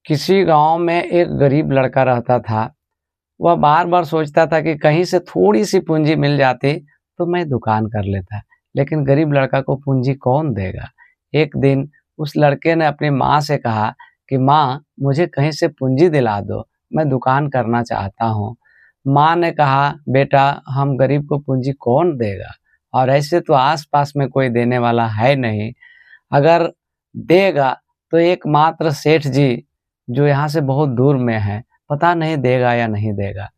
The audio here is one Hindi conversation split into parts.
किसी गांव में एक गरीब लड़का रहता था। वह बार बार सोचता था कि कहीं से थोड़ी सी पूंजी मिल जाती तो मैं दुकान कर लेता, लेकिन गरीब लड़का को पूंजी कौन देगा। एक दिन उस लड़के ने अपनी माँ से कहा कि माँ, मुझे कहीं से पूंजी दिला दो, मैं दुकान करना चाहता हूँ। माँ ने कहा, बेटा, हम गरीब को पूंजी कौन देगा, और ऐसे तो आसपास में कोई देने वाला है नहीं। अगर देगा तो एकमात्र सेठ जी, जो यहाँ से बहुत दूर में है, पता नहीं देगा या नहीं देगा।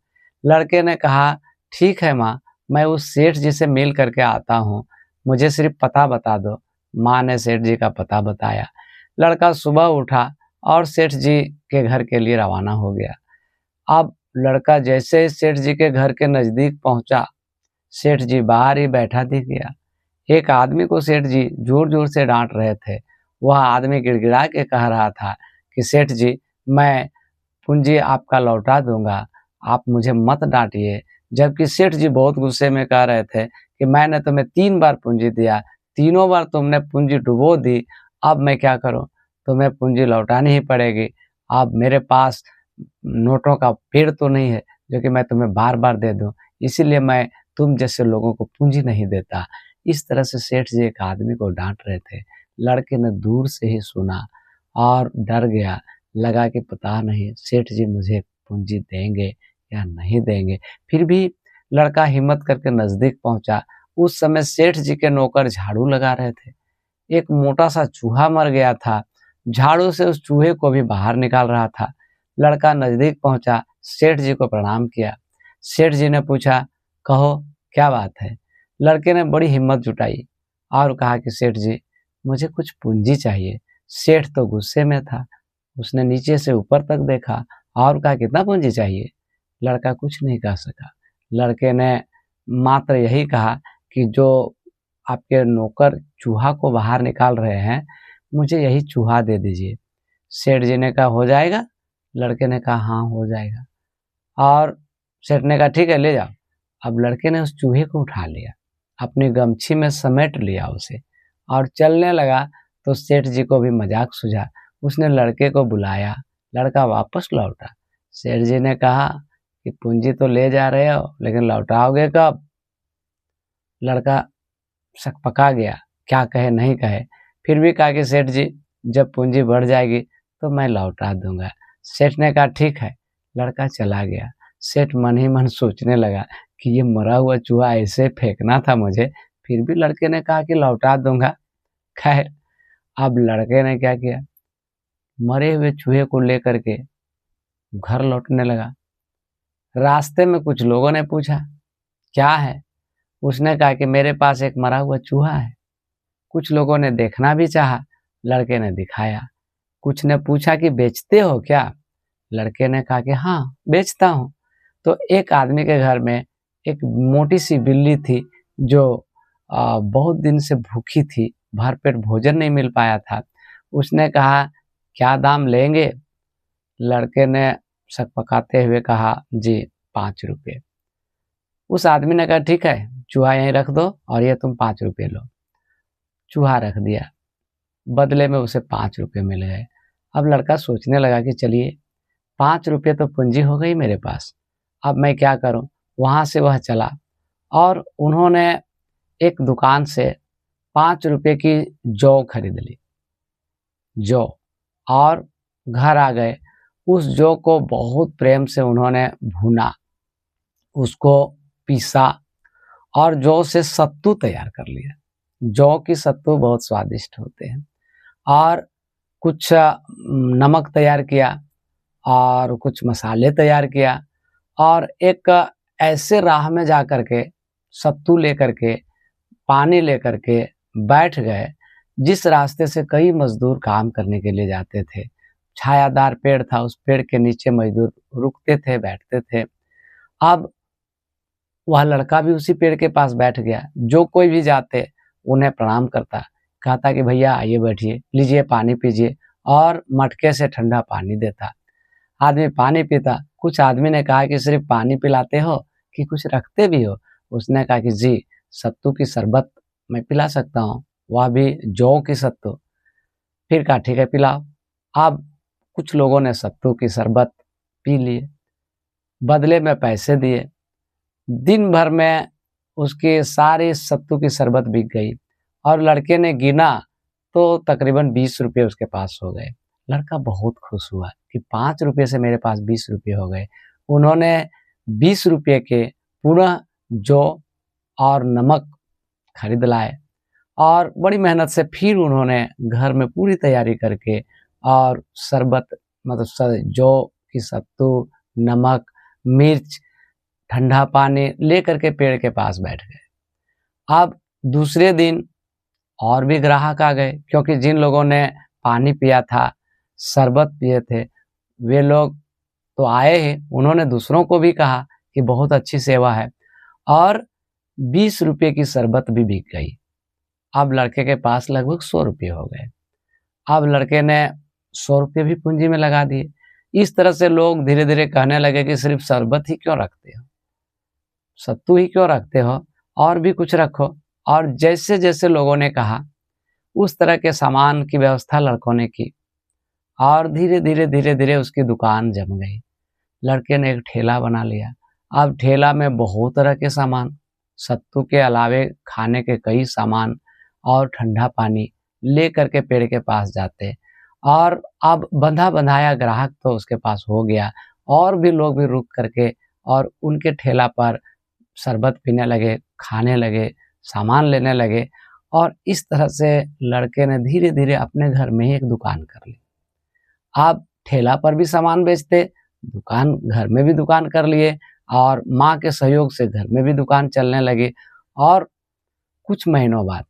लड़के ने कहा, ठीक है माँ, मैं उस सेठ जी से मिल करके आता हूँ, मुझे सिर्फ पता बता दो। माँ ने सेठ जी का पता बताया। लड़का सुबह उठा और सेठ जी के घर के लिए रवाना हो गया। अब लड़का जैसे ही सेठ जी के घर के नजदीक पहुंचा, सेठ जी बाहर ही बैठा दिख गया। एक आदमी को सेठ जी जोर जोर से डांट रहे थे। वह आदमी गिड़गिड़ा के कह रहा था कि सेठ जी, मैं पूंजी आपका लौटा दूंगा, आप मुझे मत डांटिए। जबकि सेठ जी बहुत गुस्से में कह रहे थे कि मैंने तुम्हें 3 बार पूंजी दिया, तीनों बार तुमने पूंजी डुबो दी, अब मैं क्या करूं, तुम्हें पूंजी लौटानी ही पड़ेगी। अब मेरे पास नोटों का पेड़ तो नहीं है जो कि मैं तुम्हें बार बार दे दूं, इसीलिए मैं तुम जैसे लोगों को पूंजी नहीं देता। इस तरह से सेठ जी एक आदमी को डांट रहे थे। लड़के ने दूर से ही सुना और डर गया। लगा कि पता नहीं सेठ जी मुझे पूंजी देंगे या नहीं देंगे। फिर भी लड़का हिम्मत करके नजदीक पहुंचा। उस समय सेठ जी के नौकर झाड़ू लगा रहे थे। एक मोटा सा चूहा मर गया था। झाड़ू से उस चूहे को भी बाहर निकाल रहा था। लड़का नजदीक पहुंचा, सेठ जी को प्रणाम किया। सेठ जी ने पूछा, कहो, क्या बात है। लड़के ने बड़ी हिम्मत जुटाई और कहा कि सेठ जी, मुझे कुछ पूंजी चाहिए। सेठ तो गुस्से में था। उसने नीचे से ऊपर तक देखा और कहा, कितना पूंजी चाहिए। लड़का कुछ नहीं कह सका। लड़के ने मात्र यही कहा कि जो आपके नौकर चूहा को बाहर निकाल रहे हैं, मुझे यही चूहा दे दीजिए। सेठ जी ने कहा, हो जाएगा। लड़के ने कहा, हाँ, हो जाएगा। और सेठ ने कहा, ठीक है, ले जाओ। अब लड़के ने उस चूहे को उठा लिया, अपनी गमछी में समेट लिया उसे और चलने लगा। तो सेठ जी को भी मजाक सूझा। उसने लड़के को बुलाया। लड़का वापस लौटा। सेठ जी ने कहा कि पूंजी तो ले जा रहे हो, लेकिन लौटाओगे कब। लड़का सकपका गया, क्या कहे नहीं कहे। फिर भी कहा कि सेठ जी, जब पूंजी बढ़ जाएगी तो मैं लौटा दूंगा। सेठ ने कहा, ठीक है। लड़का चला गया। सेठ मन ही मन सोचने लगा कि ये मरा हुआ चूहा ऐसे फेंकना था मुझे, फिर भी लड़के ने कहा कि लौटा दूंगा। खैर, अब लड़के ने क्या किया, मरे हुए चूहे को लेकर के घर लौटने लगा। रास्ते में कुछ लोगों ने पूछा, क्या है। उसने कहा कि मेरे पास एक मरा हुआ चूहा है। कुछ लोगों ने देखना भी चाहा। लड़के ने दिखाया। कुछ ने पूछा कि बेचते हो क्या। लड़के ने कहा कि हाँ, बेचता हूँ। तो एक आदमी के घर में एक मोटी सी बिल्ली थी, जो बहुत दिन से भूखी थी, भरपेट भोजन नहीं मिल पाया था। उसने कहा, क्या दाम लेंगे। लड़के ने सकपकाते हुए कहा, जी, 5 रुपये। उस आदमी ने कहा, ठीक है, चूहा यहीं रख दो और ये तुम 5 रुपये लो। चूहा रख दिया। बदले में उसे 5 रुपये मिल गए। अब लड़का सोचने लगा कि चलिए, 5 रुपये तो पूंजी हो गई मेरे पास, अब मैं क्या करूं। वहां से वह चला और उन्होंने एक दुकान से 5 रुपये की जौ खरीद ली। जौ, और घर आ गए। उस जौ को बहुत प्रेम से उन्होंने भूना, उसको पीसा और जौ से सत्तू तैयार कर लिया। जौ की सत्तू बहुत स्वादिष्ट होते हैं। और कुछ नमक तैयार किया और कुछ मसाले तैयार किया, और एक ऐसे राह में जा कर के सत्तू लेकर के, पानी लेकर के बैठ गए, जिस रास्ते से कई मजदूर काम करने के लिए जाते थे। छायादार पेड़ था, उस पेड़ के नीचे मजदूर रुकते थे, बैठते थे। अब वह लड़का भी उसी पेड़ के पास बैठ गया। जो कोई भी जाते उन्हें प्रणाम करता, कहता कि भैया आइए, बैठिए, लीजिए पानी पीजिए, और मटके से ठंडा पानी देता। आदमी पानी पीता। कुछ आदमी ने कहा कि सिर्फ पानी पिलाते हो कि कुछ रखते भी हो। उसने कहा कि जी, सत्तू की शरबत मैं पिला सकता हूँ, वह भी जौ की सत्तू। फिर कहा, ठीक है, पिलाओ। अब कुछ लोगों ने सत्तू की शरबत पी लिए, बदले में पैसे दिए। दिन भर में उसकी सारी सत्तू की शरबत बिक गई और लड़के ने गिना तो तकरीबन 20 रुपये उसके पास हो गए। लड़का बहुत खुश हुआ कि 5 रुपये से मेरे पास 20 रुपये हो गए। उन्होंने 20 रुपये के पुनः जौ और नमक खरीद लाए और बड़ी मेहनत से फिर उन्होंने घर में पूरी तैयारी करके और शरबत मतलब जौ की सत्तू, नमक, मिर्च, ठंडा पानी लेकर के पेड़ के पास बैठ गए। अब दूसरे दिन और भी ग्राहक आ गए, क्योंकि जिन लोगों ने पानी पिया था, शरबत पिए थे, वे लोग तो आए ही। उन्होंने दूसरों को भी कहा कि बहुत अच्छी सेवा है और 20 रुपये की शरबत भी बिक गई। अब लड़के के पास लगभग 100 रुपये हो गए। अब लड़के ने 100 रुपये भी पूंजी में लगा दिए। इस तरह से लोग धीरे धीरे कहने लगे कि सिर्फ शरबत ही क्यों रखते हो, सत्तू ही क्यों रखते हो, और भी कुछ रखो। और जैसे जैसे लोगों ने कहा उस तरह के सामान की व्यवस्था लड़कों ने की और धीरे धीरे उसकी दुकान जम गई। लड़के ने एक ठेला बना लिया। अब ठेला में बहुत तरह के सामान, सत्तू के अलावे खाने के कई सामान और ठंडा पानी ले करके पेड़ के पास जाते और अब बंधा बंधाया ग्राहक तो उसके पास हो गया और भी लोग भी रुक करके और उनके ठेला पर शरबत पीने लगे, खाने लगे, सामान लेने लगे और इस तरह से लड़के ने धीरे धीरे अपने घर में ही एक दुकान कर ली। अब ठेला पर भी सामान बेचते, दुकान घर में भी दुकान कर लिए और माँ के सहयोग से घर में भी दुकान चलने लगी। और कुछ महीनों बाद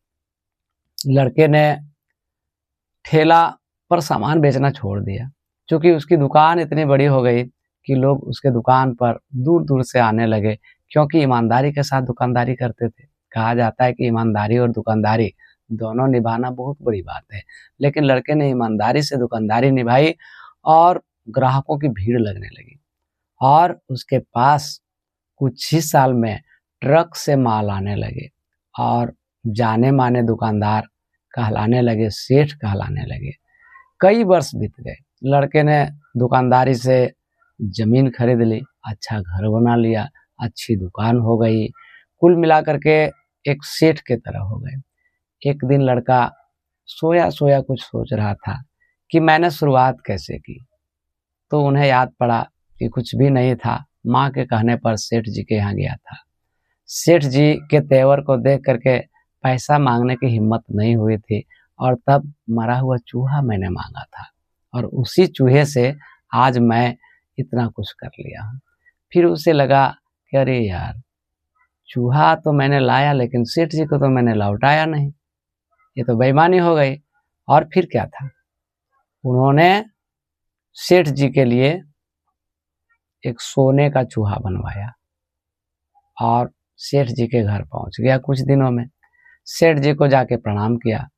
लड़के ने ठेला पर सामान बेचना छोड़ दिया, क्योंकि उसकी दुकान इतनी बड़ी हो गई कि लोग उसके दुकान पर दूर दूर से आने लगे, क्योंकि ईमानदारी के साथ दुकानदारी करते थे। कहा जाता है कि ईमानदारी और दुकानदारी दोनों निभाना बहुत बड़ी बात है, लेकिन लड़के ने ईमानदारी से दुकानदारी निभाई और ग्राहकों की भीड़ लगने लगी और उसके पास कुछ ही साल में ट्रक से माल आने लगे और जाने माने दुकानदार कहलाने लगे, सेठ कहलाने लगे। कई वर्ष बीत गए। लड़के ने दुकानदारी से जमीन खरीद ली, अच्छा घर बना लिया, अच्छी दुकान हो गई, कुल मिलाकर के एक सेठ के तरह हो गए। एक दिन लड़का सोया सोया कुछ सोच रहा था कि मैंने शुरुआत कैसे की, तो उन्हें याद पड़ा कि कुछ भी नहीं था। माँ के कहने पर सेठ जी के यहाँ गया था। सेठ जी के तेवर को देख करके पैसा मांगने की हिम्मत नहीं हुई थी और तब मरा हुआ चूहा मैंने मांगा था और उसी चूहे से आज मैं इतना कुछ कर लिया हूँ। फिर उसे लगा कि अरे यार, चूहा तो मैंने लाया लेकिन सेठ जी को तो मैंने लौटाया नहीं, ये तो बेईमानी हो गई। और फिर क्या था, उन्होंने सेठ जी के लिए एक सोने का चूहा बनवाया और सेठ जी के घर पहुंच गया कुछ दिनों में। सेठ जी को जाके प्रणाम किया।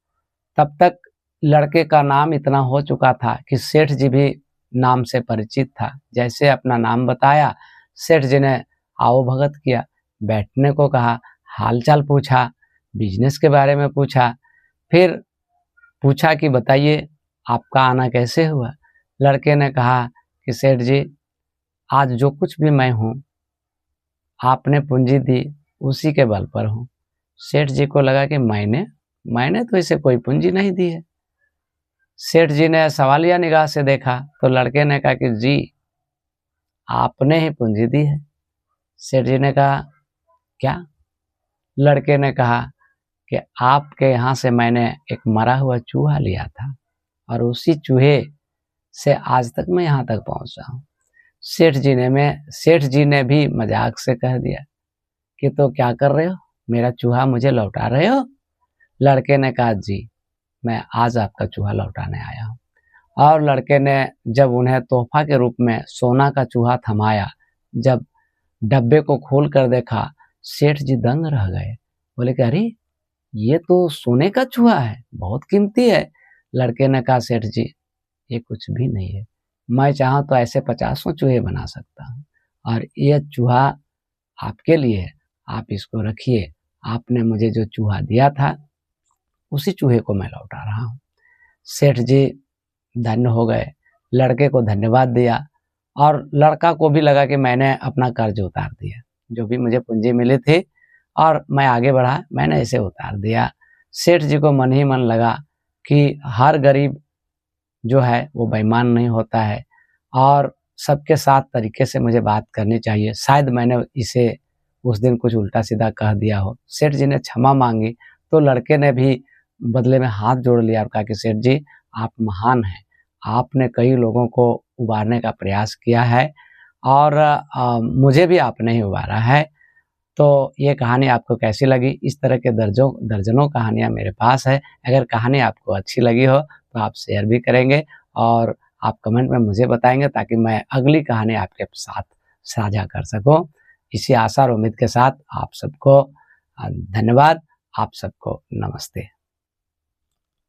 तब तक लड़के का नाम इतना हो चुका था कि सेठ जी भी नाम से परिचित था। जैसे अपना नाम बताया, सेठ जी ने आओ भगत किया, बैठने को कहा, हालचाल पूछा, बिजनेस के बारे में पूछा, फिर पूछा कि बताइए आपका आना कैसे हुआ। लड़के ने कहा कि सेठ जी, आज जो कुछ भी मैं हूँ आपने पूंजी दी उसी के बल पर हूँ। सेठ जी को लगा कि मैंने तो इसे कोई पूंजी नहीं दी है। सेठ जी ने सवालिया निगाह से देखा तो लड़के ने कहा कि जी आपने ही पूंजी दी है। सेठ जी ने कहा क्या? लड़के ने कहा कि आपके यहाँ से मैंने एक मरा हुआ चूहा लिया था और उसी चूहे से आज तक मैं यहाँ तक पहुँचा हूँ। सेठ जी ने भी मजाक से कह दिया कि तो क्या कर रहे हो, मेरा चूहा मुझे लौटा रहे हो? लड़के ने कहा जी मैं आज आपका चूहा लौटाने आया हूँ। और लड़के ने जब उन्हें तोहफा के रूप में सोना का चूहा थमाया, जब डब्बे को खोल कर देखा, सेठ जी दंग रह गए। बोले कि अरे ये तो सोने का चूहा है, बहुत कीमती है। लड़के ने कहा सेठ जी ये कुछ भी नहीं है, मैं चाहूँ तो ऐसे 50 चूहे बना सकता हूँ और ये चूहा आपके लिए है, आप इसको रखिए। आपने मुझे जो चूहा दिया था उसी चूहे को मैं लौटा रहा हूँ। सेठ जी धन्य हो गए। लड़के को धन्यवाद दिया और लड़का को भी लगा कि मैंने अपना कर्ज उतार दिया। जो भी मुझे पूँजी मिली थी और मैं आगे बढ़ा, मैंने इसे उतार दिया। सेठ जी को मन ही मन लगा कि हर गरीब जो है वो बेईमान नहीं होता है और सबके साथ तरीके से मुझे बात करनी चाहिए। शायद मैंने इसे उस दिन कुछ उल्टा-सीधा कह दिया हो। सेठ जी ने क्षमा माँगी, तो लड़के ने भी बदले में हाथ जोड़ लिया और कहा कि सेठ जी, आप महान हैं। आपने कई लोगों को उबारने का प्रयास किया है और मुझे भी आपने ही उबारा है। तो ये कहानी आपको कैसी लगी? इस तरह के दर्जनों कहानियाँ मेरे पास है। अगर कहानी आपको अच्छी लगी हो तो आप शेयर भी करेंगे और आप कमेंट में मुझे बताएँगे ताकि मैं अगली कहानी आपके साथ साझा कर सकूँ। इसी आशा और उम्मीद के साथ आप सबको धन्यवाद। आप सबको नमस्ते।